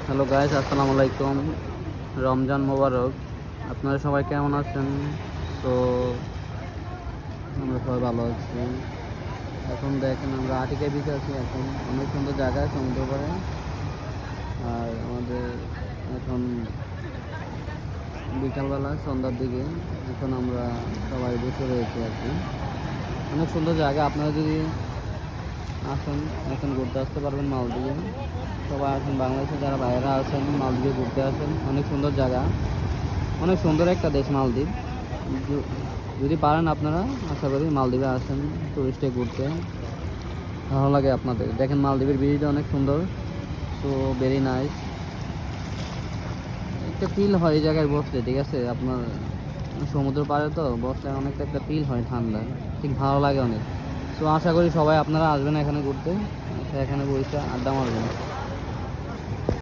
Hello guys, আসসালামু আলাইকুম। রমজান মোবারক। আপনারা সবাই কেমন আছেন? তো আমরা সবাই ভালো আছি। এখন দেখেন আমরা আটিকা বিচে আছি। এখন অনেক সুন্দর জায়গা সমুদ্র পাড়ে। আর আমাদের এখন বিকালবেলা সন্ধ্যার দিকে এখন আমরা সবাই বসে রয়েছি আর কি। অনেক সুন্দর জায়গা। আপনারা যদি আসেন এখন ঘুরতে আসতে পারবেন মালদ্বীপে। সবাই আসেন, বাংলাদেশে যারা বাইরে আছেন মালদ্বীপে ঘুরতে আসেন। অনেক সুন্দর জায়গা, অনেক সুন্দর একটা দেশ মালদ্বীপ। যদি পারেন আপনারা আশা করি মালদ্বীপে আসেন টুরিস্টে ঘুরতে, ভালো লাগে আপনাদের। দেখেন মালদ্বীপের বিচটা অনেক সুন্দর। So very nice. একটা ফিল হয় এই জায়গায় বসলে, ঠিক আছে? আপনার সমুদ্র পাড়ে তো বসলে অনেকটা একটা ফিল হয় ঠান্ডা, ঠিক ভালো লাগে অনেক। সো আশা করি সবাই আপনারা আসবেন এখানে ঘুরতে, এখানে বসে আড্ডা মারবেন।